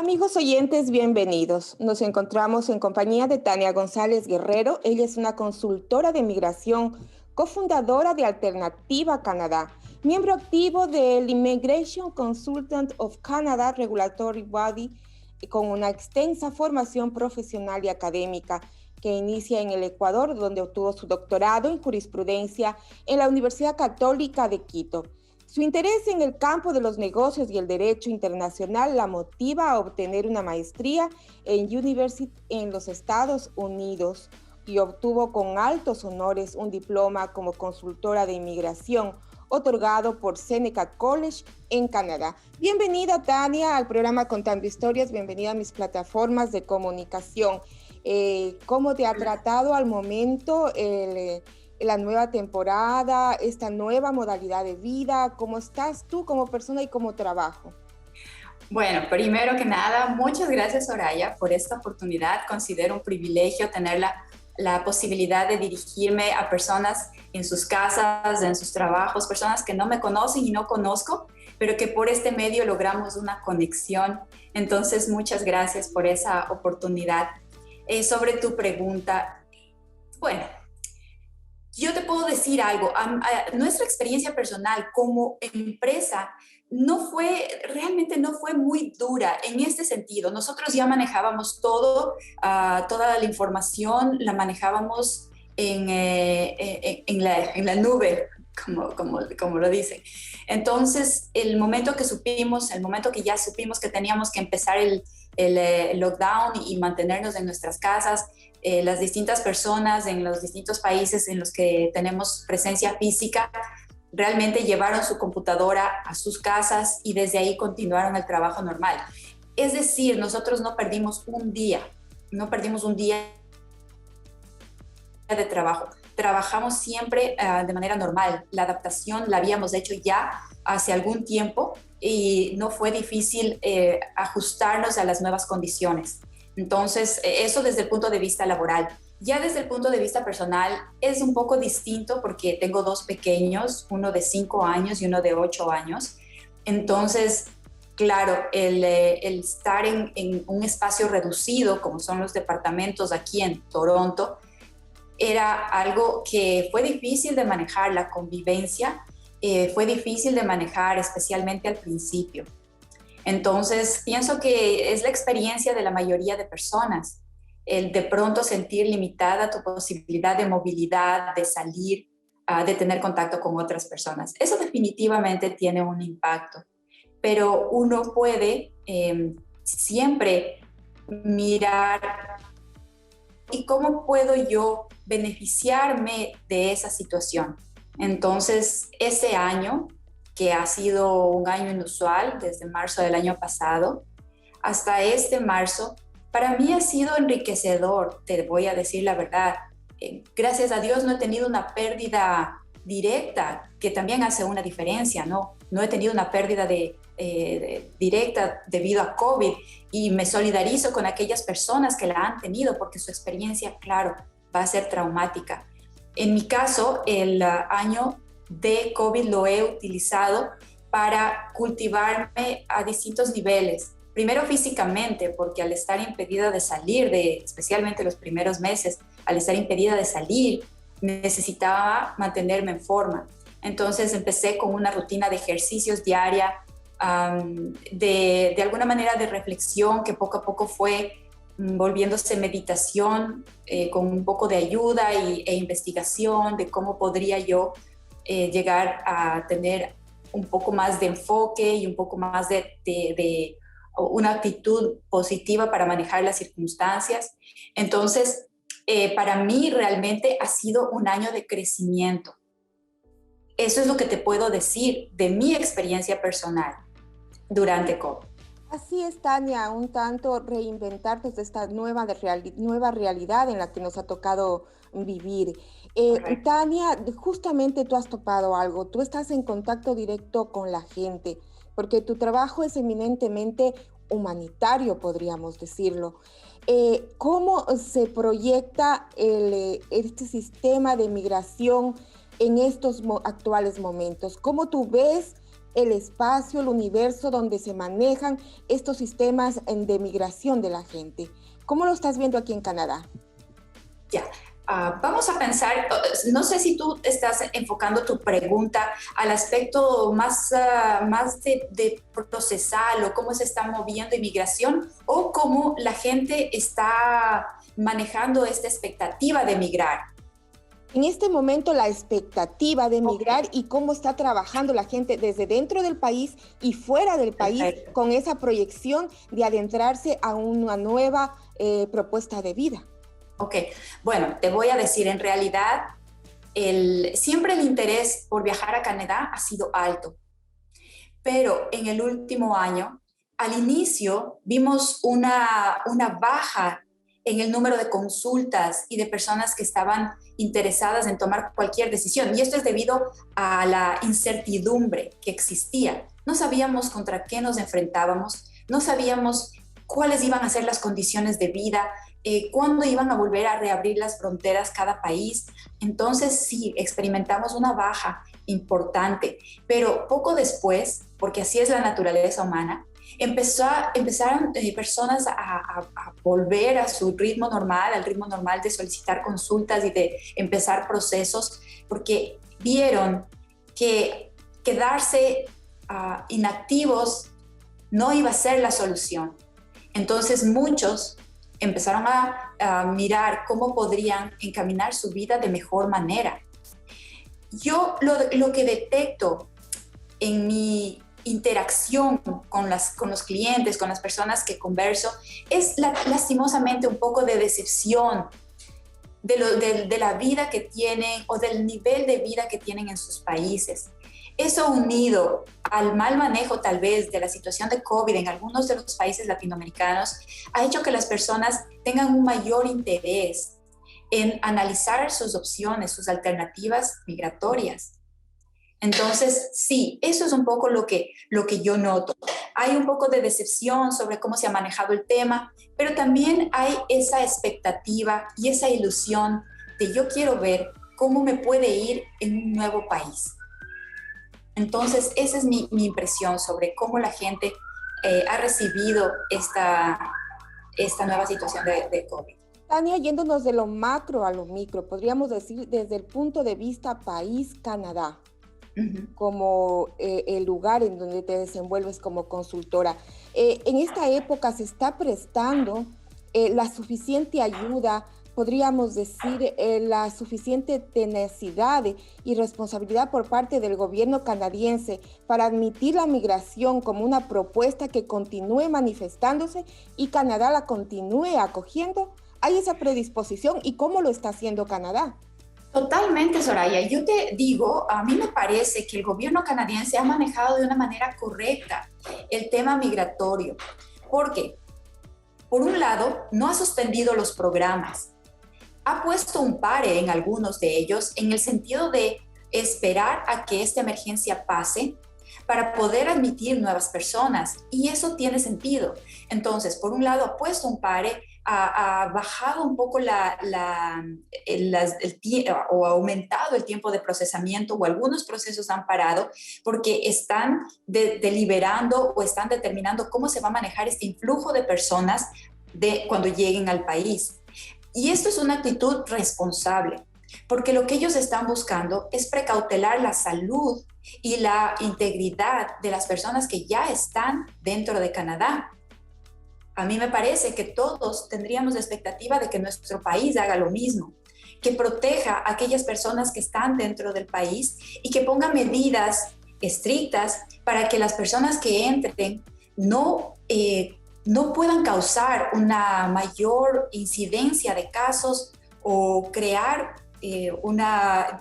Amigos oyentes, bienvenidos. Nos encontramos en compañía de Tania González Guerrero. Ella es una consultora de migración, cofundadora de Alternativa Canadá, miembro activo del Immigration Consultant of Canada Regulatory Body, con una extensa formación profesional y académica que inicia en el Ecuador, donde obtuvo su doctorado en jurisprudencia en la Universidad Católica de Quito. Su interés en el campo de los negocios y el derecho internacional la motiva a obtener una maestría en University en los Estados Unidos y obtuvo con altos honores un diploma como consultora de inmigración otorgado por Seneca College en Canadá. Bienvenida, Tania, al programa Contando Historias. Bienvenida a mis plataformas de comunicación. ¿Cómo te ha tratado al momento la nueva temporada, esta nueva modalidad de vida? ¿Cómo estás tú como persona y como trabajo? Bueno, primero que nada, muchas gracias, Soraya, por esta oportunidad. Considero un privilegio tener la posibilidad de dirigirme a personas en sus casas, en sus trabajos, personas que no me conocen y no conozco, pero que por este medio logramos una conexión. Entonces, muchas gracias por esa oportunidad. Sobre tu pregunta, bueno, yo te puedo decir algo. Nuestra experiencia personal como empresa realmente no fue muy dura en este sentido. Nosotros ya manejábamos toda la información la manejábamos en la nube, como lo dicen. Entonces, el momento que ya supimos que teníamos que empezar el lockdown y mantenernos en nuestras casas, las distintas personas en los distintos países en los que tenemos presencia física realmente llevaron su computadora a sus casas y desde ahí continuaron el trabajo normal. Es decir, nosotros no perdimos un día de trabajo. Trabajamos siempre de manera normal. La adaptación la habíamos hecho ya hace algún tiempo y no fue difícil ajustarnos a las nuevas condiciones. Entonces, eso desde el punto de vista laboral. Ya desde el punto de vista personal es un poco distinto porque tengo dos pequeños, uno de 5 años y uno de 8 años. Entonces, claro, el estar en un espacio reducido, como son los departamentos aquí en Toronto, era algo que fue difícil de manejar. La convivencia fue difícil de manejar, especialmente al principio. Entonces, pienso que es la experiencia de la mayoría de personas, el de pronto sentir limitada tu posibilidad de movilidad, de salir, de tener contacto con otras personas. Eso definitivamente tiene un impacto, pero uno puede siempre mirar y cómo puedo yo beneficiarme de esa situación. Entonces, ese año, que ha sido un año inusual desde marzo del año pasado hasta este marzo, para mí ha sido enriquecedor, te voy a decir la verdad. Gracias a Dios no he tenido una pérdida directa, que también hace una diferencia, ¿no? No he tenido una pérdida directa debido a COVID y me solidarizo con aquellas personas que la han tenido porque su experiencia, claro, va a ser traumática. En mi caso, el año de COVID lo he utilizado para cultivarme a distintos niveles. Primero físicamente, porque al estar impedida de salir, especialmente los primeros meses, al estar impedida de salir, necesitaba mantenerme en forma. Entonces empecé con una rutina de ejercicios diaria, de alguna manera de reflexión que poco a poco fue volviéndose meditación, con un poco de ayuda e investigación de cómo podría yo llegar a tener un poco más de enfoque y un poco más de una actitud positiva para manejar las circunstancias. Entonces, para mí realmente ha sido un año de crecimiento. Eso es lo que te puedo decir de mi experiencia personal durante COVID. Así es, Tania, un tanto reinventarnos de esta nueva realidad en la que nos ha tocado vivir. Tania, justamente tú has topado algo, tú estás en contacto directo con la gente, porque tu trabajo es eminentemente humanitario, podríamos decirlo. ¿Cómo se proyecta este sistema de migración en estos actuales momentos? ¿Cómo tú ves el espacio, el universo donde se manejan estos sistemas de migración de la gente. ¿Cómo lo estás viendo aquí en Canadá? Ya, vamos a pensar, no sé si tú estás enfocando tu pregunta al aspecto más, más de procesal o cómo se está moviendo inmigración o cómo la gente está manejando esta expectativa de migrar. En este momento la expectativa de migrar y cómo está trabajando la gente desde dentro del país y fuera del país Perfecto. con esa proyección de adentrarse a una nueva propuesta de vida. Ok, bueno, te voy a decir, en realidad, siempre el interés por viajar a Canadá ha sido alto, pero en el último año, al inicio, vimos una baja en el número de consultas y de personas que estaban interesadas en tomar cualquier decisión. Y esto es debido a la incertidumbre que existía. No sabíamos contra qué nos enfrentábamos, no sabíamos cuáles iban a ser las condiciones de vida, cuándo iban a volver a reabrir las fronteras cada país. Entonces sí, experimentamos una baja importante, pero poco después, porque así es la naturaleza humana, empezaron personas a volver a su ritmo normal, al ritmo normal de solicitar consultas y de empezar procesos, porque vieron que quedarse inactivos no iba a ser la solución. Entonces muchos empezaron a mirar cómo podrían encaminar su vida de mejor manera. Yo lo que detecto en mi interacción con los clientes, con las personas que converso, es lastimosamente un poco de decepción de la vida que tienen o del nivel de vida que tienen en sus países. Eso unido al mal manejo tal vez de la situación de COVID en algunos de los países latinoamericanos ha hecho que las personas tengan un mayor interés en analizar sus opciones, sus alternativas migratorias. Entonces, sí, eso es un poco lo que yo noto. Hay un poco de decepción sobre cómo se ha manejado el tema, pero también hay esa expectativa y esa ilusión de yo quiero ver cómo me puede ir en un nuevo país. Entonces, esa es mi impresión sobre cómo la gente ha recibido esta nueva situación de COVID. Tania, yéndonos de lo macro a lo micro, podríamos decir desde el punto de vista país Canadá, como el lugar en donde te desenvuelves como consultora. En esta época se está prestando la suficiente ayuda, podríamos decir, la suficiente tenacidad y responsabilidad por parte del gobierno canadiense para admitir la migración como una propuesta que continúe manifestándose y Canadá la continúe acogiendo. ¿Hay esa predisposición y cómo lo está haciendo Canadá? Totalmente, Soraya. Yo te digo, a mí me parece que el gobierno canadiense ha manejado de una manera correcta el tema migratorio. ¿Por qué? Por un lado, no ha suspendido los programas. Ha puesto un pare en algunos de ellos en el sentido de esperar a que esta emergencia pase para poder admitir nuevas personas. Y eso tiene sentido. Entonces, por un lado, ha puesto un pare, ha bajado un poco o ha aumentado el tiempo de procesamiento o algunos procesos han parado porque están deliberando o están determinando cómo se va a manejar este influjo de personas cuando lleguen al país. Y esto es una actitud responsable, porque lo que ellos están buscando es precautelar la salud y la integridad de las personas que ya están dentro de Canadá. A mí me parece que todos tendríamos la expectativa de que nuestro país haga lo mismo, que proteja a aquellas personas que están dentro del país y que ponga medidas estrictas para que las personas que entren no puedan causar una mayor incidencia de casos o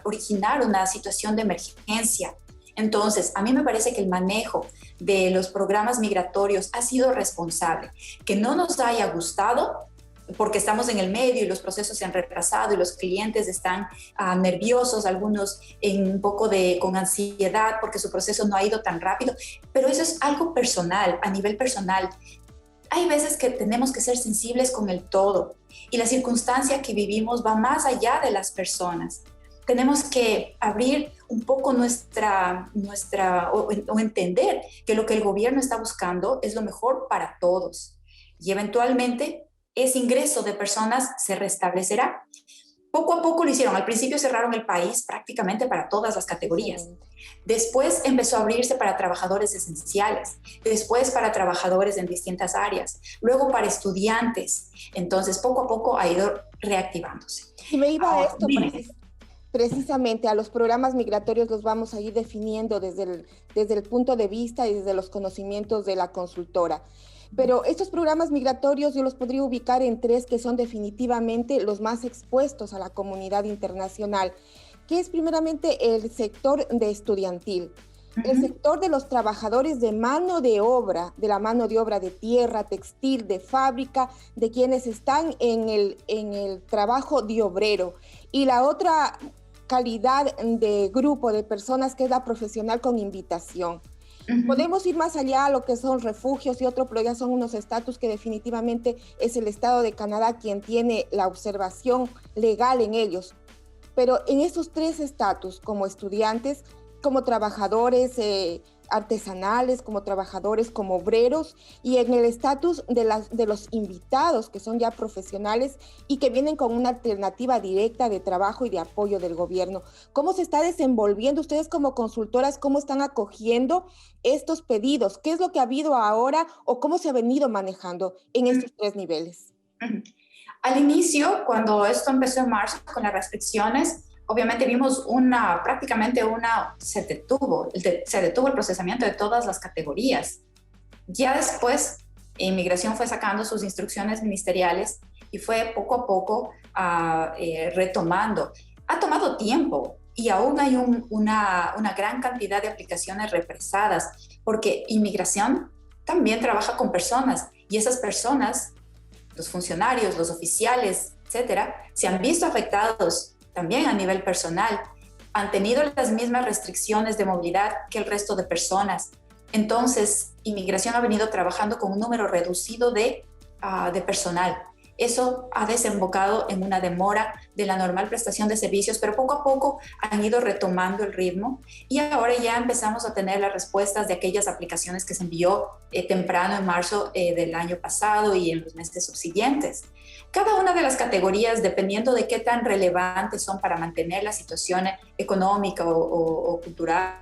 originar una situación de emergencia. Entonces, a mí me parece que el manejo de los programas migratorios ha sido responsable. Que no nos haya gustado, porque estamos en el medio y los procesos se han retrasado y los clientes están nerviosos, algunos un poco con ansiedad porque su proceso no ha ido tan rápido, pero eso es algo personal, a nivel personal. Hay veces que tenemos que ser sensibles con el todo y la circunstancia que vivimos va más allá de las personas. tenemos que abrir un poco o entender que lo que el gobierno está buscando es lo mejor para todos. Y eventualmente ese ingreso de personas se restablecerá. Poco a poco lo hicieron. Al principio cerraron el país prácticamente para todas las categorías. Después empezó a abrirse para trabajadores esenciales, después para trabajadores en distintas áreas, luego para estudiantes. Entonces, poco a poco ha ido reactivándose. Y me iba a esto precisamente, a los programas migratorios los vamos a ir definiendo desde el punto de vista y desde los conocimientos de la consultora. Pero estos programas migratorios yo los podría ubicar en tres que son definitivamente los más expuestos a la comunidad internacional, que es primeramente el sector de estudiantil, el sector de los trabajadores de mano de obra, de la mano de obra de tierra, textil, de fábrica, de quienes están en el trabajo de obrero. Y la otra calidad de grupo de personas que es la profesional con invitación. Podemos ir más allá a lo que son refugios y otro, pero ya son unos estatus que definitivamente es el Estado de Canadá quien tiene la observación legal en ellos. Pero en esos tres estatus, como estudiantes, como trabajadores artesanales, como trabajadores, como obreros, y en el estatus de los invitados, que son ya profesionales y que vienen con una alternativa directa de trabajo y de apoyo del gobierno. ¿Cómo se está desenvolviendo ustedes como consultoras? ¿Cómo están acogiendo estos pedidos? ¿Qué es lo que ha habido ahora o cómo se ha venido manejando en estos tres niveles? Al inicio, cuando esto empezó en marzo con las restricciones, obviamente vimos se detuvo el procesamiento de todas las categorías. Ya después, Inmigración fue sacando sus instrucciones ministeriales y fue poco a poco retomando. Ha tomado tiempo y aún hay una gran cantidad de aplicaciones represadas, porque Inmigración también trabaja con personas y esas personas, los funcionarios, los oficiales, etcétera, se han visto afectados también a nivel personal, han tenido las mismas restricciones de movilidad que el resto de personas. Entonces, Inmigración ha venido trabajando con un número reducido de personal. Eso ha desembocado en una demora de la normal prestación de servicios, pero poco a poco han ido retomando el ritmo y ahora ya empezamos a tener las respuestas de aquellas aplicaciones que se envió temprano en marzo del año pasado y en los meses subsiguientes. Cada una de las categorías, dependiendo de qué tan relevantes son para mantener la situación económica o cultural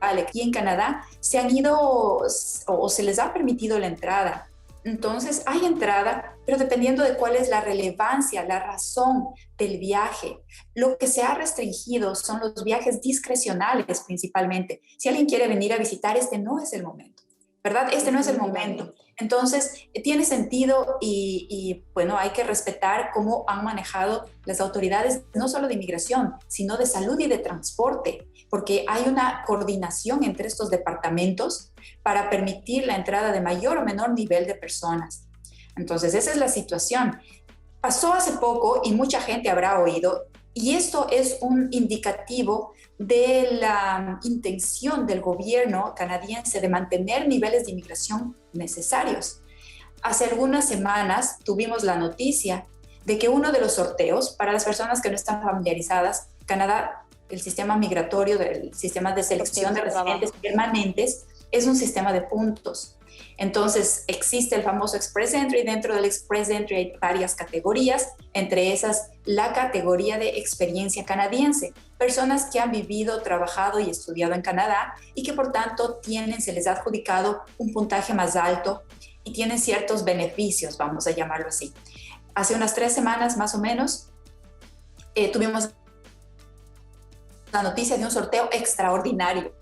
aquí en Canadá, se han ido o se les ha permitido la entrada. Entonces hay entrada, pero dependiendo de cuál es la relevancia, la razón del viaje. Lo que se ha restringido son los viajes discrecionales principalmente. Si alguien quiere venir a visitar, este no es el momento, ¿verdad? Este no es el momento. Entonces, tiene sentido y bueno, hay que respetar cómo han manejado las autoridades, no solo de inmigración, sino de salud y de transporte, porque hay una coordinación entre estos departamentos para permitir la entrada de mayor o menor nivel de personas. Entonces, esa es la situación. Pasó hace poco y mucha gente habrá oído, y esto es un indicativo de la intención del gobierno canadiense de mantener niveles de inmigración necesarios. Hace algunas semanas tuvimos la noticia de que uno de los sorteos, para las personas que no están familiarizadas, Canadá, el sistema migratorio, del sistema de selección de residentes permanentes, es un sistema de puntos. Entonces, existe el famoso Express Entry. Dentro del Express Entry hay varias categorías, entre esas la categoría de experiencia canadiense. Personas que han vivido, trabajado y estudiado en Canadá y que por tanto se les ha adjudicado un puntaje más alto y tienen ciertos beneficios, vamos a llamarlo así. Hace unas 3 semanas más o menos tuvimos la noticia de un sorteo extraordinario.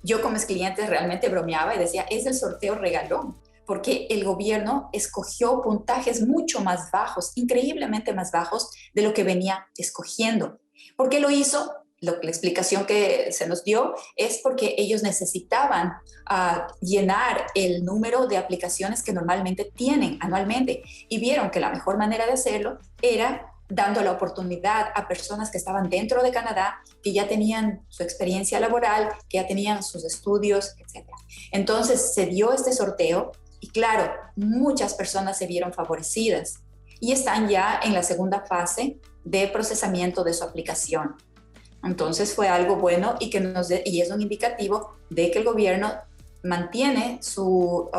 Yo como clientes realmente bromeaba y decía, es el sorteo regalón, porque el gobierno escogió puntajes mucho más bajos, increíblemente más bajos de lo que venía escogiendo. ¿Por qué lo hizo? La explicación que se nos dio es porque ellos necesitaban llenar el número de aplicaciones que normalmente tienen anualmente y vieron que la mejor manera de hacerlo era dando la oportunidad a personas que estaban dentro de Canadá, que ya tenían su experiencia laboral, que ya tenían sus estudios, etc. Entonces se dio este sorteo y claro, muchas personas se vieron favorecidas y están ya en la segunda fase de procesamiento de su aplicación. Entonces fue algo bueno y y es un indicativo de que el gobierno mantiene su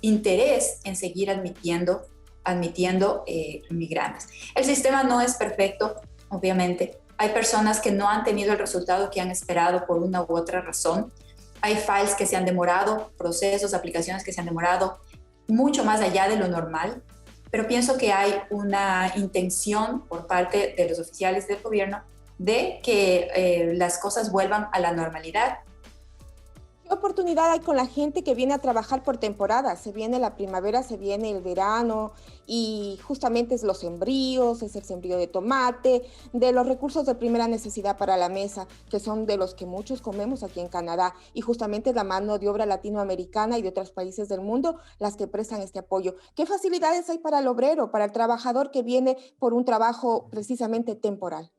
interés en seguir admitiendo migrantes. El sistema no es perfecto, obviamente. Hay personas que no han tenido el resultado que han esperado por una u otra razón. Hay files que se han demorado, procesos, aplicaciones que se han demorado mucho más allá de lo normal, pero pienso que hay una intención por parte de los oficiales del gobierno de que las cosas vuelvan a la normalidad. ¿Qué oportunidad hay con la gente que viene a trabajar por temporada? Se viene la primavera, se viene el verano y justamente es los sembríos, es el sembrío de tomate, de los recursos de primera necesidad para la mesa, que son de los que muchos comemos aquí en Canadá, y justamente es la mano de obra latinoamericana y de otros países del mundo las que prestan este apoyo. ¿Qué facilidades hay para el obrero, para el trabajador que viene por un trabajo precisamente temporal?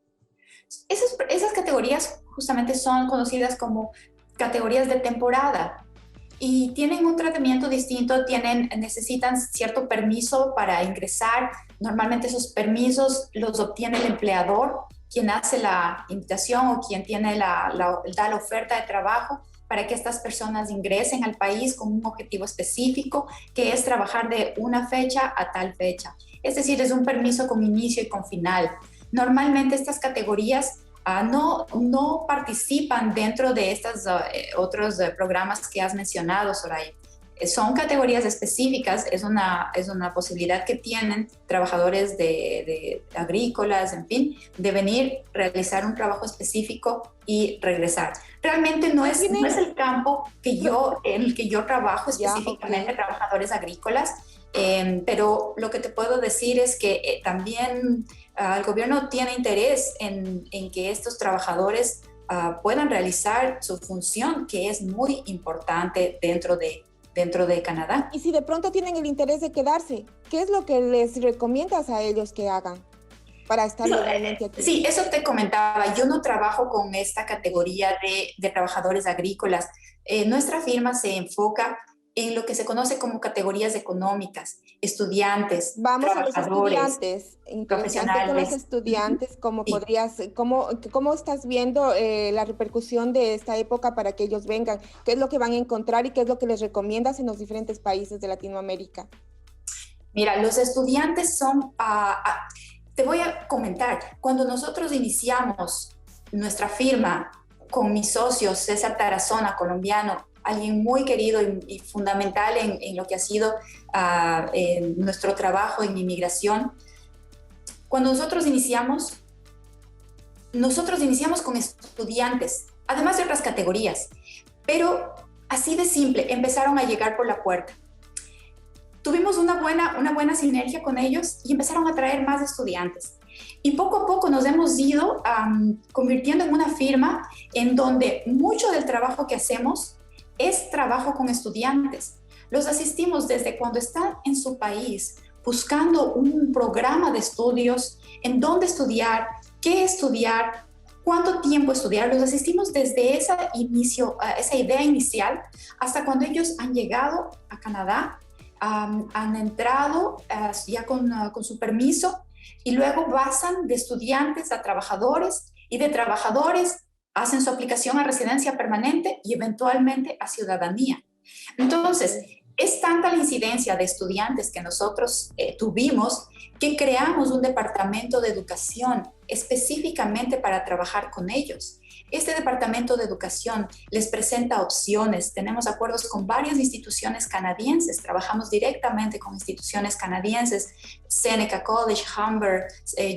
Esas categorías justamente son conocidas como categorías de temporada y tienen un tratamiento distinto, necesitan cierto permiso para ingresar. Normalmente esos permisos los obtiene el empleador, quien hace la invitación o quien da la oferta de trabajo para que estas personas ingresen al país con un objetivo específico, que es trabajar de una fecha a tal fecha. Es decir, es un permiso con inicio y con final. Normalmente estas categorías no participan dentro de estos otros programas que has mencionado, Soraya. Son categorías específicas, es una posibilidad que tienen trabajadores de agrícolas, en fin, de venir, realizar un trabajo específico y regresar. Realmente no es el campo en el que yo trabajo específicamente, okay. Trabajadores agrícolas, pero lo que te puedo decir es que también el gobierno tiene interés en que estos trabajadores puedan realizar su función, que es muy importante dentro de Canadá. Y si de pronto tienen el interés de quedarse, ¿qué es lo que les recomiendas a ellos que hagan para estar legalmente aquí? Sí, eso te comentaba. Yo no trabajo con esta categoría de trabajadores agrícolas. Nuestra firma se enfoca en lo que se conoce como categorías económicas, estudiantes, vamos trabajadores, a los estudiantes, profesionales. Con los estudiantes, ¿cómo estás viendo la repercusión de esta época para que ellos vengan? ¿Qué es lo que van a encontrar y qué es lo que les recomiendas en los diferentes países de Latinoamérica? Mira, los estudiantes son, te voy a comentar, cuando nosotros iniciamos nuestra firma con mi socio César Tarazona, colombiano, alguien muy querido y fundamental en lo que ha sido nuestro trabajo en inmigración. Cuando nosotros iniciamos con estudiantes, además de otras categorías, pero así de simple, empezaron a llegar por la puerta. Tuvimos una buena sinergia con ellos y empezaron a traer más estudiantes. Y poco a poco nos hemos ido convirtiendo en una firma en donde mucho del trabajo que hacemos es trabajo con estudiantes. Los asistimos desde cuando están en su país buscando un programa de estudios, en dónde estudiar, qué estudiar, cuánto tiempo estudiar. Los asistimos desde esa idea inicial hasta cuando ellos han llegado a Canadá, han entrado ya con su permiso y luego pasan de estudiantes a trabajadores y de trabajadores hacen su aplicación a residencia permanente y eventualmente a ciudadanía. Entonces, es tanta la incidencia de estudiantes que nosotros tuvimos que creamos un departamento de educación específicamente para trabajar con ellos. Este departamento de educación les presenta opciones. Tenemos acuerdos con varias instituciones canadienses. Trabajamos directamente con instituciones canadienses, Seneca College, Humber,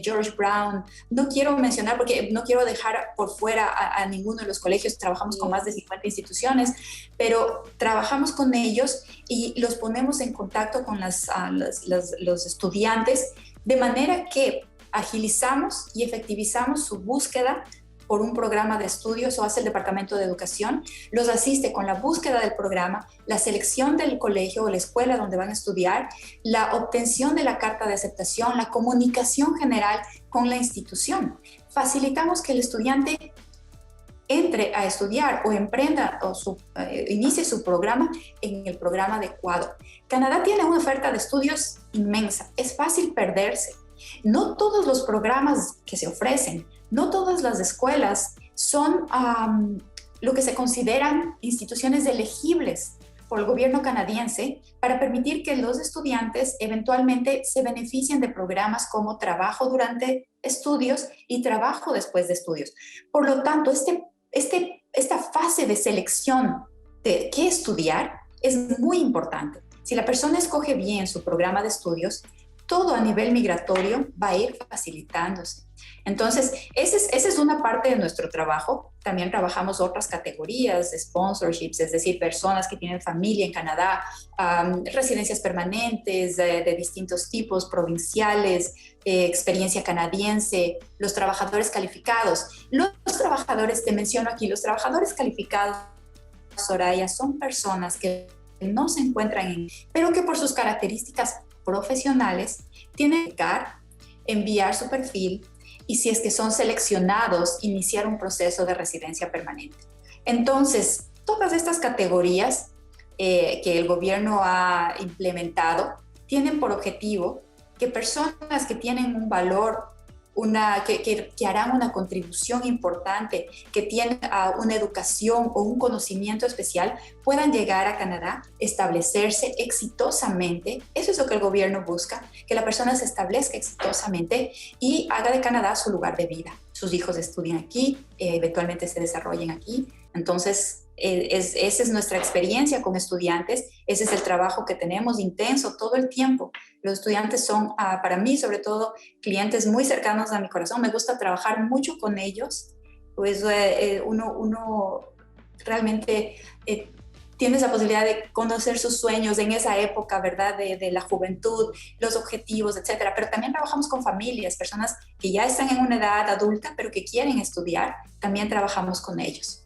George Brown. No quiero mencionar porque no quiero dejar por fuera a ninguno de los colegios. Trabajamos con más de 50 instituciones, pero trabajamos con ellos y los ponemos en contacto con los estudiantes de manera que agilizamos y efectivizamos su búsqueda por un programa de estudios o hace el Departamento de Educación, los asiste con la búsqueda del programa, la selección del colegio o la escuela donde van a estudiar, la obtención de la carta de aceptación, la comunicación general con la institución. Facilitamos que el estudiante entre a estudiar o emprenda o inicie su programa en el programa adecuado. Canadá tiene una oferta de estudios inmensa, es fácil perderse. No todos los programas que se ofrecen, no todas las escuelas son lo que se consideran instituciones elegibles por el gobierno canadiense para permitir que los estudiantes eventualmente se beneficien de programas como trabajo durante estudios y trabajo después de estudios. Por lo tanto, esta fase de selección de qué estudiar es muy importante. Si la persona escoge bien su programa de estudios, todo a nivel migratorio va a ir facilitándose. Entonces, esa es una parte de nuestro trabajo. También trabajamos otras categorías de sponsorships, es decir, personas que tienen familia en Canadá, residencias permanentes de distintos tipos, provinciales, experiencia canadiense, los trabajadores calificados. Los trabajadores, te menciono aquí, los trabajadores calificados, Soraya, son personas que no se encuentran pero que por sus características profesionales tienen que enviar su perfil y si es que son seleccionados, iniciar un proceso de residencia permanente. Entonces, todas estas categorías que el gobierno ha implementado tienen por objetivo que personas que tienen un valor, que harán una contribución importante, que tienen una educación o un conocimiento especial, puedan llegar a Canadá, establecerse exitosamente. Eso es lo que el gobierno busca, que la persona se establezca exitosamente y haga de Canadá su lugar de vida. Sus hijos estudien aquí, eventualmente se desarrollen aquí. Entonces, esa es nuestra experiencia con estudiantes, ese es el trabajo que tenemos intenso todo el tiempo. Los estudiantes son, para mí sobre todo, clientes muy cercanos a mi corazón. Me gusta trabajar mucho con ellos, pues uno realmente tiene esa posibilidad de conocer sus sueños en esa época, ¿verdad? De la juventud, los objetivos, etcétera. Pero también trabajamos con familias, personas que ya están en una edad adulta, pero que quieren estudiar, también trabajamos con ellos.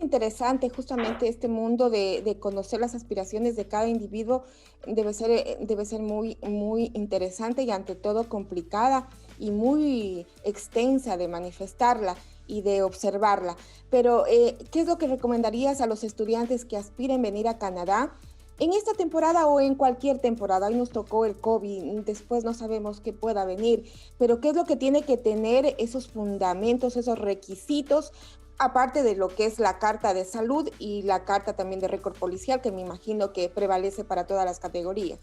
Interesante, justamente este mundo de conocer las aspiraciones de cada individuo debe ser muy, muy interesante y ante todo complicada y muy extensa de manifestarla y de observarla. Pero, ¿qué es lo que recomendarías a los estudiantes que aspiren venir a Canadá en esta temporada o en cualquier temporada? Hoy nos tocó el COVID, después no sabemos qué pueda venir, pero ¿qué es lo que tiene que tener esos fundamentos, esos requisitos? Aparte de lo que es la carta de salud y la carta también de récord policial, que me imagino que prevalece para todas las categorías.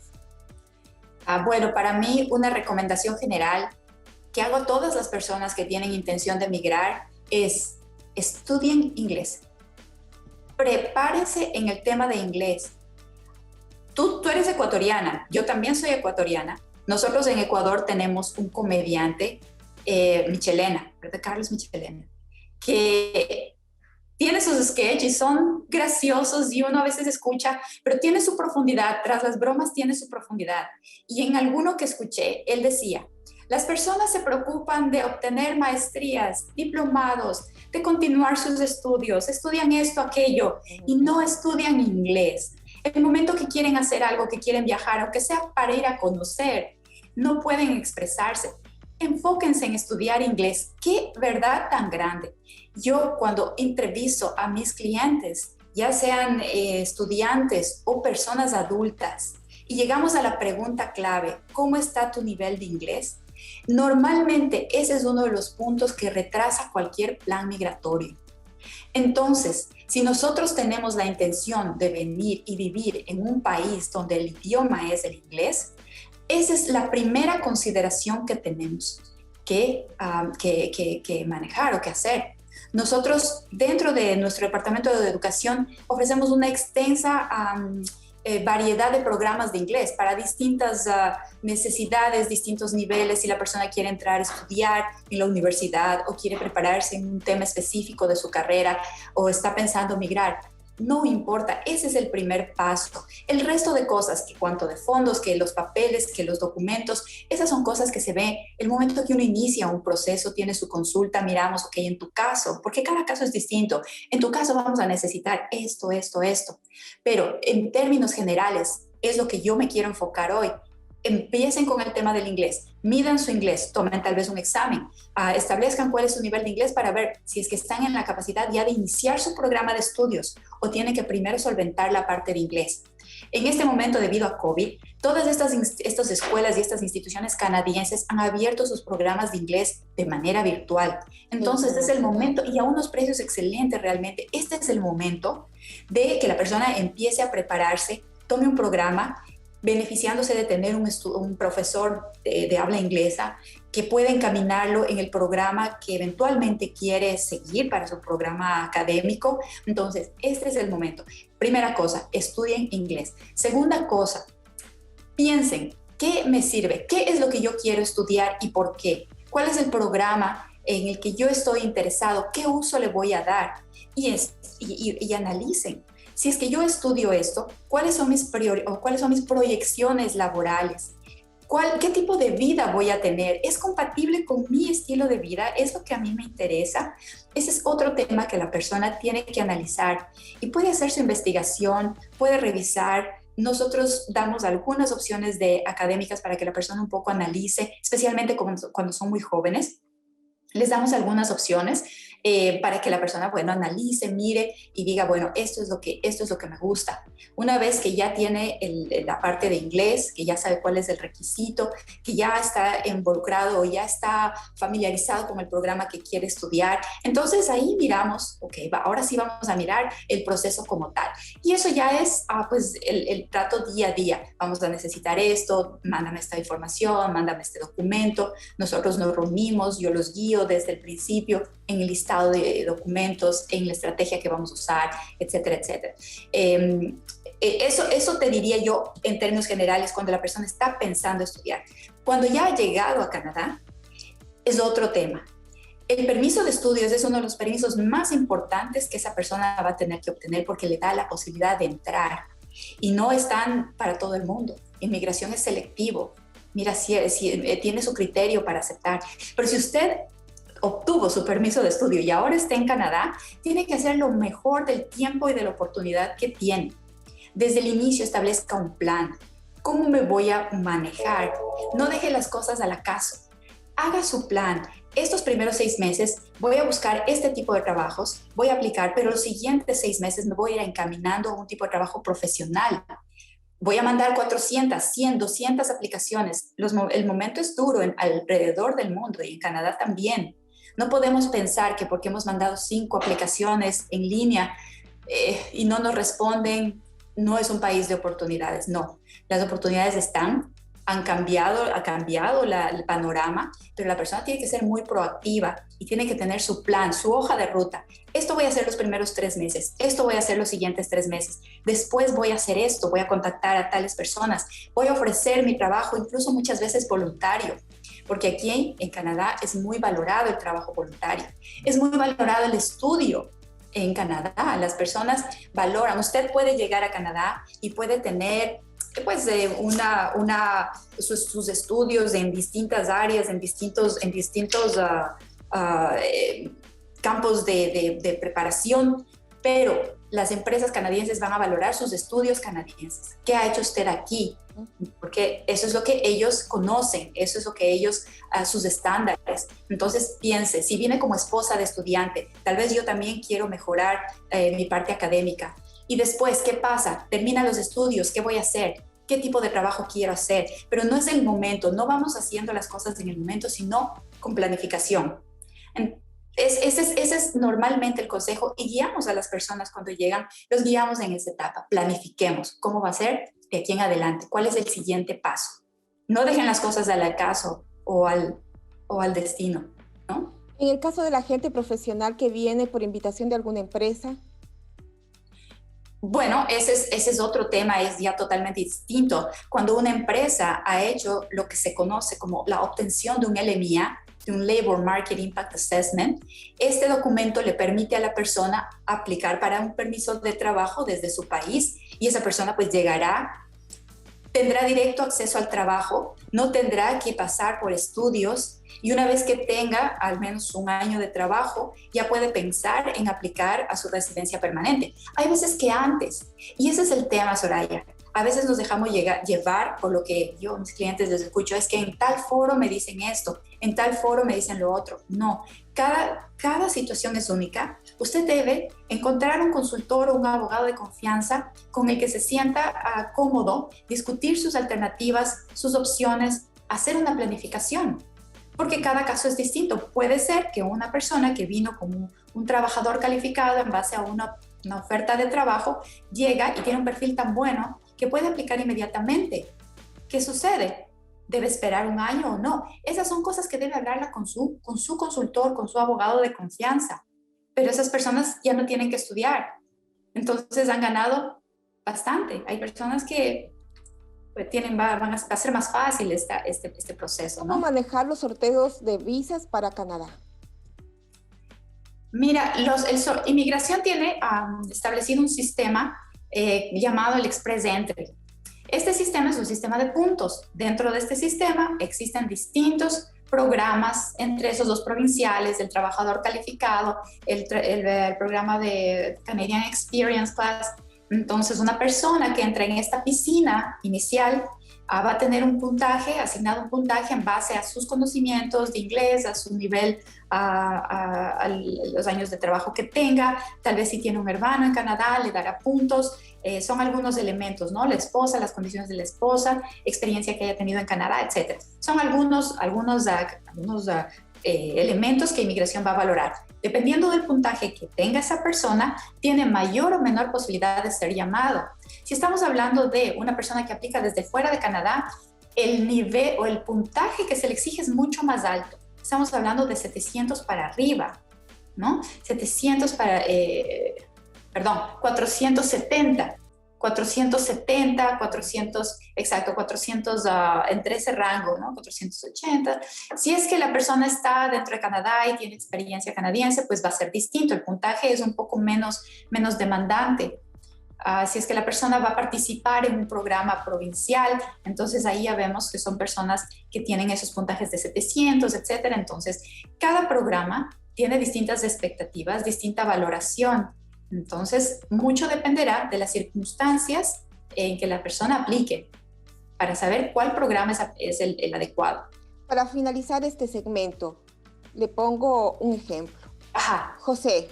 Bueno, para mí una recomendación general que hago a todas las personas que tienen intención de migrar es estudien inglés. Prepárense en el tema de inglés. Tú eres ecuatoriana, yo también soy ecuatoriana. Nosotros en Ecuador tenemos un comediante, Michelena, ¿verdad? Carlos Michelena, que tiene sus sketches y son graciosos y uno a veces escucha, pero tiene su profundidad, tras las bromas tiene su profundidad. Y en alguno que escuché, él decía, las personas se preocupan de obtener maestrías, diplomados, de continuar sus estudios, estudian esto, aquello, y no estudian inglés. En el momento que quieren hacer algo, que quieren viajar, aunque sea para ir a conocer, no pueden expresarse. Enfóquense en estudiar inglés. ¡Qué verdad tan grande! Yo cuando entrevisto a mis clientes, ya sean estudiantes o personas adultas, y llegamos a la pregunta clave, ¿cómo está tu nivel de inglés? Normalmente ese es uno de los puntos que retrasa cualquier plan migratorio. Entonces, si nosotros tenemos la intención de venir y vivir en un país donde el idioma es el inglés, esa es la primera consideración que tenemos que manejar o que hacer. Nosotros, dentro de nuestro Departamento de Educación, ofrecemos una extensa variedad de programas de inglés para distintas necesidades, distintos niveles. Si la persona quiere entrar a estudiar en la universidad o quiere prepararse en un tema específico de su carrera o está pensando migrar, no importa, ese es el primer paso. El resto de cosas, que cuanto de fondos, que los papeles, que los documentos, esas son cosas que se ven el momento que uno inicia un proceso, tiene su consulta, miramos, ok, en tu caso, porque cada caso es distinto, en tu caso vamos a necesitar esto, esto, esto. Pero en términos generales, es lo que yo me quiero enfocar hoy. empiecen con el tema del inglés, midan su inglés, tomen tal vez un examen, establezcan cuál es su nivel de inglés para ver si es que están en la capacidad ya de iniciar su programa de estudios o tienen que primero solventar la parte de inglés. En este momento, debido a COVID, todas estas escuelas y estas instituciones canadienses han abierto sus programas de inglés de manera virtual. Entonces, este es el momento, y a unos precios excelentes realmente, este es el momento de que la persona empiece a prepararse, tome un programa, beneficiándose de tener un profesor de habla inglesa que pueda encaminarlo en el programa que eventualmente quiere seguir para su programa académico. Entonces, este es el momento. Primera cosa, estudien inglés. Segunda cosa, piensen, ¿qué me sirve? ¿Qué es lo que yo quiero estudiar y por qué? ¿Cuál es el programa en el que yo estoy interesado? ¿Qué uso le voy a dar? Y analicen. Si es que yo estudio esto, ¿cuáles son mis proyecciones laborales? ¿Qué tipo de vida voy a tener? ¿Es compatible con mi estilo de vida? ¿Es lo que a mí me interesa? Ese es otro tema que la persona tiene que analizar y puede hacer su investigación, puede revisar. Nosotros damos algunas opciones académicas para que la persona un poco analice, especialmente cuando son muy jóvenes. Les damos algunas opciones para que la persona, bueno, analice, mire y diga, bueno, esto es lo que me gusta. Una vez que ya tiene la parte de inglés, que ya sabe cuál es el requisito, que ya está involucrado o ya está familiarizado con el programa que quiere estudiar, entonces ahí miramos, ok, ahora sí vamos a mirar el proceso como tal. Y eso ya es pues el trato día a día. Vamos a necesitar esto, mándame esta información, mándame este documento. Nosotros nos reunimos, yo los guío desde el principio en el listado de documentos, en la estrategia que vamos a usar, etcétera, etcétera. Eso te diría yo en términos generales cuando la persona está pensando estudiar. Cuando ya ha llegado a Canadá, es otro tema. El permiso de estudios es uno de los permisos más importantes que esa persona va a tener que obtener porque le da la posibilidad de entrar. Y no están para todo el mundo. Inmigración es selectivo. Mira, si tiene su criterio para aceptar. Pero si usted obtuvo su permiso de estudio y ahora está en Canadá, tiene que hacer lo mejor del tiempo y de la oportunidad que tiene. Desde el inicio establezca un plan. ¿Cómo me voy a manejar? No deje las cosas al acaso. Haga su plan. Estos primeros 6 meses voy a buscar este tipo de trabajos, voy a aplicar, pero los siguientes 6 meses me voy a ir encaminando a un tipo de trabajo profesional. Voy a mandar 400, 100, 200 aplicaciones. El momento es duro alrededor del mundo y en Canadá también. No podemos pensar que porque hemos mandado 5 aplicaciones en línea y no nos responden, no es un país de oportunidades. No, las oportunidades están, ha cambiado el panorama, pero la persona tiene que ser muy proactiva y tiene que tener su plan, su hoja de ruta. Esto voy a hacer los primeros 3 meses, esto voy a hacer los siguientes 3 meses, después voy a hacer esto, voy a contactar a tales personas, voy a ofrecer mi trabajo, incluso muchas veces voluntario, porque aquí en Canadá es muy valorado el trabajo voluntario, es muy valorado el estudio. En Canadá, las personas valoran, usted puede llegar a Canadá y puede tener pues sus estudios en distintas áreas, en distintos campos de preparación, pero las empresas canadienses van a valorar sus estudios canadienses. ¿Qué ha hecho usted aquí? Porque eso es lo que ellos conocen, eso es lo que ellos, sus estándares. Entonces piense, si viene como esposa de estudiante, tal vez yo también quiero mejorar mi parte académica. Y después, ¿qué pasa? Termina los estudios, ¿qué voy a hacer? ¿Qué tipo de trabajo quiero hacer? Pero no es el momento, no vamos haciendo las cosas en el momento, sino con planificación. Ese es normalmente el consejo y guiamos a las personas cuando llegan, los guiamos en esa etapa. Planifiquemos cómo va a ser de aquí en adelante, cuál es el siguiente paso. No dejen las cosas al acaso o al destino, ¿no? En el caso de la gente profesional que viene por invitación de alguna empresa. Bueno, ese es otro tema, es ya totalmente distinto. Cuando una empresa ha hecho lo que se conoce como la obtención de un LMIA, de un Labor Market Impact Assessment, este documento le permite a la persona aplicar para un permiso de trabajo desde su país y esa persona pues tendrá directo acceso al trabajo, no tendrá que pasar por estudios y una vez que tenga al menos 1 año de trabajo, ya puede pensar en aplicar a su residencia permanente. Hay veces que antes, y ese es el tema, Soraya, a veces nos dejamos llevar por lo que yo a mis clientes les escucho, es que en tal foro me dicen esto, en tal foro me dicen lo otro. No, cada situación es única. Usted debe encontrar un consultor o un abogado de confianza con el que se sienta cómodo, discutir sus alternativas, sus opciones, hacer una planificación, porque cada caso es distinto. Puede ser que una persona que vino como un trabajador calificado en base a una oferta de trabajo llega y tiene un perfil tan bueno que puede aplicar inmediatamente. ¿Qué sucede? ¿Debe esperar un año o no? Esas son cosas que debe hablarla con su consultor, con su abogado de confianza. Pero esas personas ya no tienen que estudiar. Entonces han ganado bastante. Hay personas que va a ser más fácil este proceso, ¿no? ¿Cómo manejar los sorteos de visas para Canadá? Mira, Inmigración tiene establecido un sistema llamado el Express Entry. Este sistema es un sistema de puntos. Dentro de este sistema existen distintos programas, entre esos los provinciales, el trabajador calificado, el programa de Canadian Experience Class. Entonces, una persona que entra en esta piscina inicial va a tener asignado un puntaje en base a sus conocimientos de inglés, a su nivel, a los años de trabajo que tenga. Tal vez si tiene un hermano en Canadá, le dará puntos. Son algunos elementos, ¿no? La esposa, las condiciones de la esposa, experiencia que haya tenido en Canadá, etc. Son algunos elementos que Inmigración va a valorar. Dependiendo del puntaje que tenga esa persona, tiene mayor o menor posibilidad de ser llamado. Si estamos hablando de una persona que aplica desde fuera de Canadá, el nivel o el puntaje que se le exige es mucho más alto. Estamos hablando de 700 para arriba, ¿no? 470, 400, entre ese rango, ¿no? 480. Si es que la persona está dentro de Canadá y tiene experiencia canadiense, pues va a ser distinto. El puntaje es un poco menos demandante. Si es que la persona va a participar en un programa provincial, entonces ahí ya vemos que son personas que tienen esos puntajes de 700, etcétera. Entonces, cada programa tiene distintas expectativas, distinta valoración. Entonces, mucho dependerá de las circunstancias en que la persona aplique para saber cuál programa es el adecuado. Para finalizar este segmento, le pongo un ejemplo. Ajá. José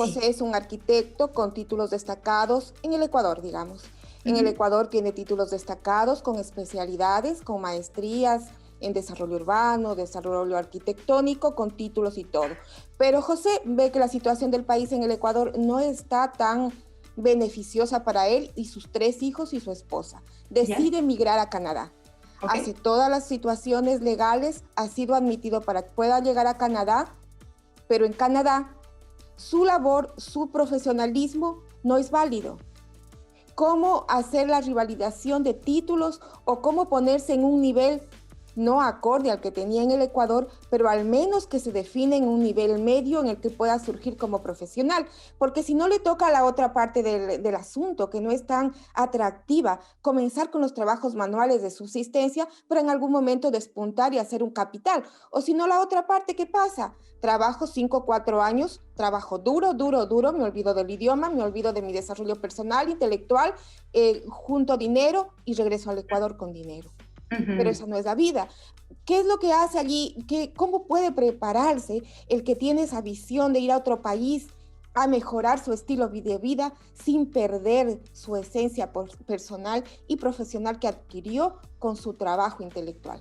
sí. Es un arquitecto con títulos destacados en el Ecuador, digamos. En el Ecuador tiene títulos destacados con especialidades, con maestrías en desarrollo urbano, desarrollo arquitectónico, con títulos y todo. Pero José ve que la situación del país en el Ecuador no está tan beneficiosa para él y sus 3 hijos y su esposa. Decide emigrar a Canadá. Okay. Hace todas las situaciones legales, ha sido admitido para que pueda llegar a Canadá, pero en Canadá su labor, su profesionalismo no es válido. ¿Cómo hacer la revalidación de títulos o cómo ponerse en un nivel no acorde al que tenía en el Ecuador, pero al menos que se define en un nivel medio en el que pueda surgir como profesional? Porque si no, le toca a la otra parte del asunto, que no es tan atractiva, comenzar con los trabajos manuales de subsistencia, pero en algún momento despuntar y hacer un capital. O si no, la otra parte, ¿qué pasa? Trabajo 5 o 4 años, trabajo duro, me olvido del idioma, me olvido de mi desarrollo personal, intelectual, junto dinero y regreso al Ecuador con dinero. Pero esa no es la vida. ¿Qué es lo que hace allí? ¿Cómo puede prepararse el que tiene esa visión de ir a otro país a mejorar su estilo de vida sin perder su esencia personal y profesional que adquirió con su trabajo intelectual?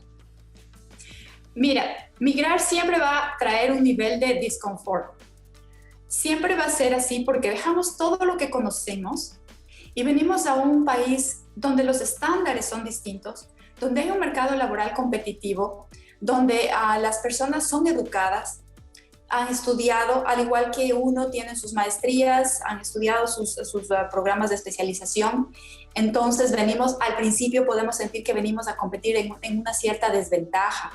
Mira, migrar siempre va a traer un nivel de disconfort. Siempre va a ser así porque dejamos todo lo que conocemos y venimos a un país donde los estándares son distintos, donde hay un mercado laboral competitivo, donde las personas son educadas, han estudiado, al igual que uno, tienen sus maestrías, han estudiado sus programas de especialización. Entonces al principio podemos sentir que venimos a competir en una cierta desventaja.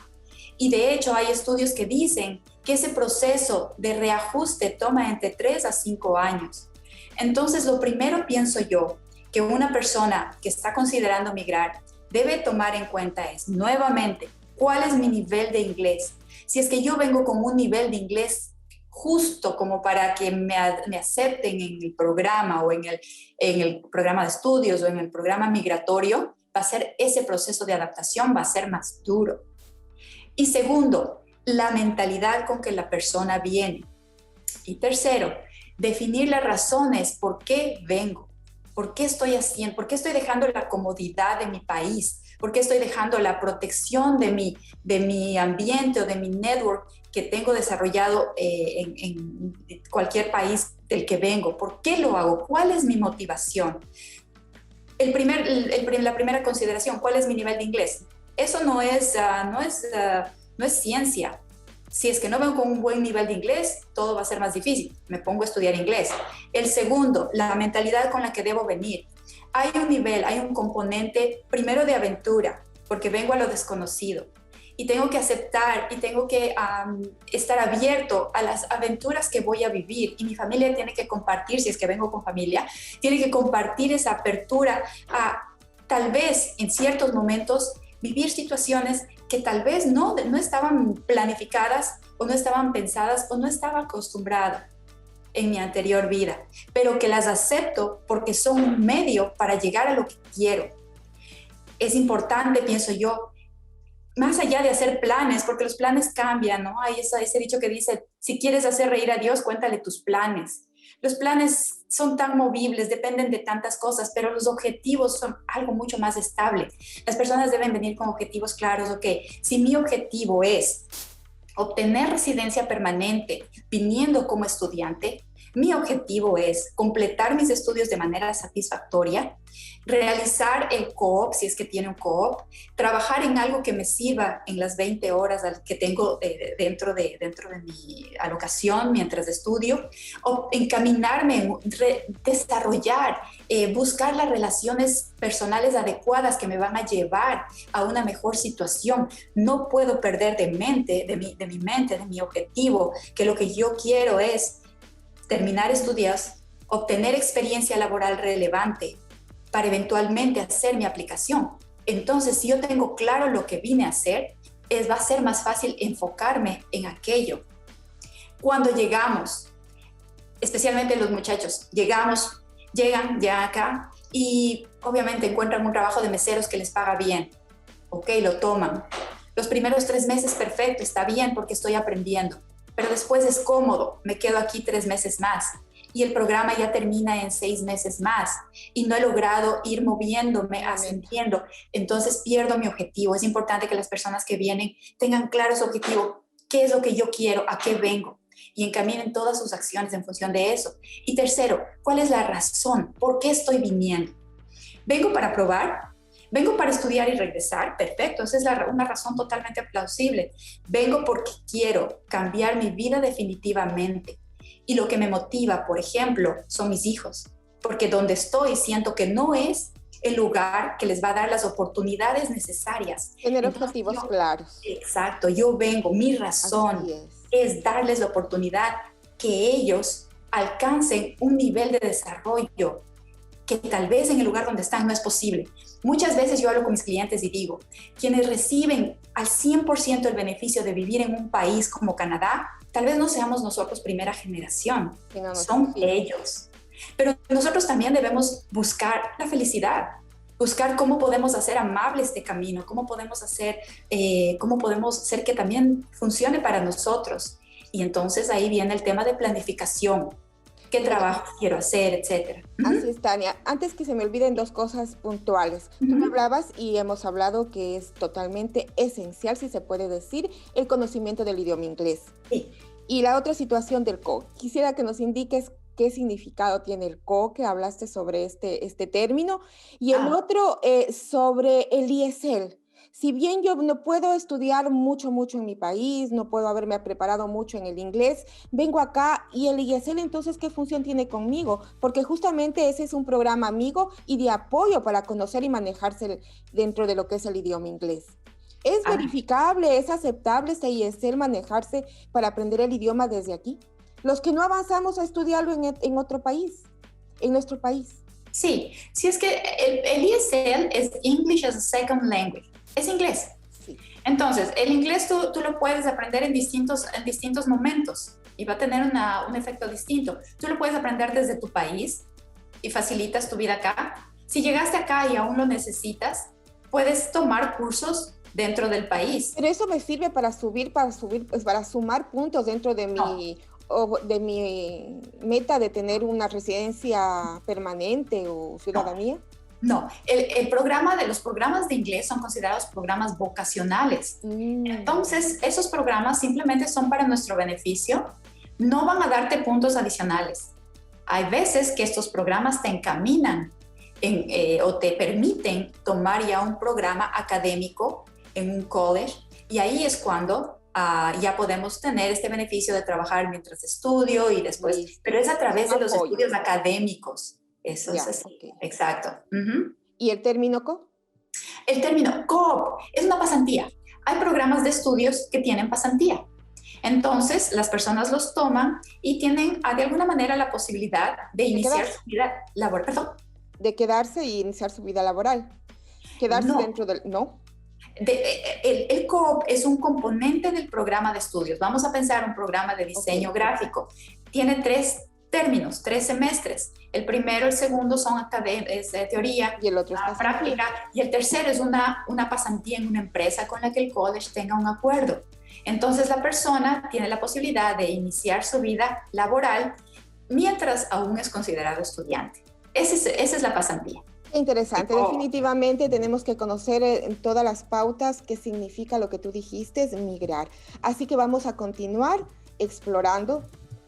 Y de hecho hay estudios que dicen que ese proceso de reajuste toma entre 3 a 5 años. Entonces lo primero, pienso yo, que una persona que está considerando migrar debe tomar en cuenta es, nuevamente, ¿cuál es mi nivel de inglés? Si es que yo vengo con un nivel de inglés justo como para que me acepten en el programa o en el programa de estudios o en el programa migratorio, va a ser ese proceso de adaptación, va a ser más duro. Y segundo, la mentalidad con que la persona viene. Y tercero, definir las razones por qué vengo, por qué estoy haciendo, por qué estoy dejando la comodidad de mi país, por qué estoy dejando la protección de mi ambiente o de mi network que tengo desarrollado en cualquier país del que vengo. ¿Por qué lo hago? ¿Cuál es mi motivación? La primera consideración, ¿cuál es mi nivel de inglés? Eso no es ciencia. Si es que no vengo con un buen nivel de inglés, todo va a ser más difícil. Me pongo a estudiar inglés. El segundo, la mentalidad con la que debo venir. Hay un nivel, hay un componente primero de aventura, porque vengo a lo desconocido. Y tengo que aceptar y tengo que estar abierto a las aventuras que voy a vivir. Y mi familia tiene que compartir, si es que vengo con familia, tiene que compartir esa apertura a tal vez en ciertos momentos vivir situaciones que tal vez no estaban planificadas o no estaban pensadas o no estaba acostumbrada en mi anterior vida, pero que las acepto porque son un medio para llegar a lo que quiero. Es importante, pienso yo, más allá de hacer planes, porque los planes cambian, ¿no? Hay ese dicho que dice, si quieres hacer reír a Dios, cuéntale tus planes. Los planes son tan movibles, dependen de tantas cosas, pero los objetivos son algo mucho más estable. Las personas deben venir con objetivos claros. Ok, si mi objetivo es obtener residencia permanente viniendo como estudiante, mi objetivo es completar mis estudios de manera satisfactoria, realizar el co-op, si es que tiene un co-op, trabajar en algo que me sirva en las 20 horas que tengo dentro de mi alocación mientras estudio, o encaminarme, desarrollar, buscar las relaciones personales adecuadas que me van a llevar a una mejor situación. No puedo perder de mi objetivo, que lo que yo quiero es terminar estudios, obtener experiencia laboral relevante para eventualmente hacer mi aplicación. Entonces, si yo tengo claro lo que vine a hacer, va a ser más fácil enfocarme en aquello. Cuando llegamos, especialmente los muchachos, llegan ya acá y obviamente encuentran un trabajo de meseros que les paga bien. Ok, lo toman. Los primeros 3 meses, perfecto, está bien porque estoy aprendiendo. Pero después es cómodo, me quedo aquí 3 meses más y el programa ya termina en 6 meses más y no he logrado ir moviéndome, ascendiendo, entonces pierdo mi objetivo. Es importante que las personas que vienen tengan claro su objetivo, qué es lo que yo quiero, a qué vengo, y encaminen todas sus acciones en función de eso. Y tercero, ¿cuál es la razón? ¿Por qué estoy viniendo? ¿Vengo para probar? ¿Vengo para estudiar y regresar? Perfecto, esa es una razón totalmente plausible. Vengo porque quiero cambiar mi vida definitivamente. Y lo que me motiva, por ejemplo, son mis hijos. Porque donde estoy siento que no es el lugar que les va a dar las oportunidades necesarias. Tener objetivos claros. Exacto, yo vengo, mi razón es darles la oportunidad que ellos alcancen un nivel de desarrollo que tal vez en el lugar donde están no es posible. Muchas veces yo hablo con mis clientes y digo, quienes reciben al 100% el beneficio de vivir en un país como Canadá, tal vez no seamos nosotros primera generación, son ellos. Pero nosotros también debemos buscar la felicidad, buscar cómo podemos hacer amable este camino, cómo podemos hacer que también funcione para nosotros. Y entonces ahí viene el tema de planificación. ¿Qué trabajo quiero hacer, etcétera? Así es, Tania. Antes que se me olviden 2 cosas puntuales. Tú me hablabas y hemos hablado que es totalmente esencial, si se puede decir, el conocimiento del idioma inglés. Sí. Y la otra situación del CO. Quisiera que nos indiques qué significado tiene el CO, que hablaste sobre este término. Y el otro sobre el ESL. Si bien yo no puedo estudiar mucho en mi país, no puedo haberme preparado mucho en el inglés, vengo acá y el ESL, entonces, ¿qué función tiene conmigo? Porque justamente ese es un programa amigo y de apoyo para conocer y manejarse dentro de lo que es el idioma inglés. ¿Es verificable, es aceptable este ESL manejarse para aprender el idioma desde aquí? Los que no avanzamos a estudiarlo en otro país, en nuestro país. Sí, es que el ESL es English as a Second Language. Es inglés. Sí. Entonces, el inglés tú lo puedes aprender en distintos momentos y va a tener un efecto distinto. Tú lo puedes aprender desde tu país y facilitas tu vida acá. Si llegaste acá y aún lo necesitas, puedes tomar cursos dentro del país. Pero eso me sirve pues, para sumar puntos dentro de No, de mi meta de tener una residencia permanente o no. ciudadanía. No, los programas de inglés son considerados programas vocacionales. Entonces, esos programas simplemente son para nuestro beneficio, no van a darte puntos adicionales. Hay veces que estos programas te encaminan o te permiten tomar ya un programa académico en un college y ahí es cuando ya podemos tener este beneficio de trabajar mientras estudio y después, Listo. pero es a través de los Apoyo. estudios académicos. Eso Ya, es así. ok. Exacto. Uh-huh. ¿Y el término co? El término co-op es una pasantía. Hay programas de estudios que tienen pasantía. Entonces, las personas los toman y tienen de alguna manera la posibilidad de iniciar su vida laboral. Perdón. De quedarse y iniciar su vida laboral. Quedarse No. dentro del... ¿No? El co-op es un componente del programa de estudios. Vamos a pensar un programa de diseño gráfico. Tiene 3 términos, 3 semestres. El primero, el segundo son es de teoría, Y el otro es práctica, y el tercero es una pasantía en una empresa con la que el college tenga un acuerdo. Entonces la persona tiene la posibilidad de iniciar su vida laboral mientras aún es considerado estudiante. Esa es la pasantía. Interesante, definitivamente tenemos que conocer en todas las pautas qué significa lo que tú dijiste, es migrar. Así que vamos a continuar explorando,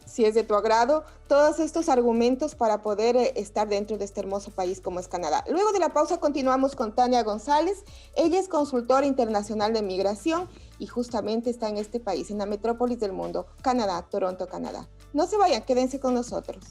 si es de tu agrado, todos estos argumentos para poder estar dentro de este hermoso país como es Canadá. Luego de la pausa continuamos con Tania González. Ella es consultora internacional de migración y justamente está en este país, en la metrópolis del mundo, Canadá, Toronto, Canadá. No se vayan, quédense con nosotros.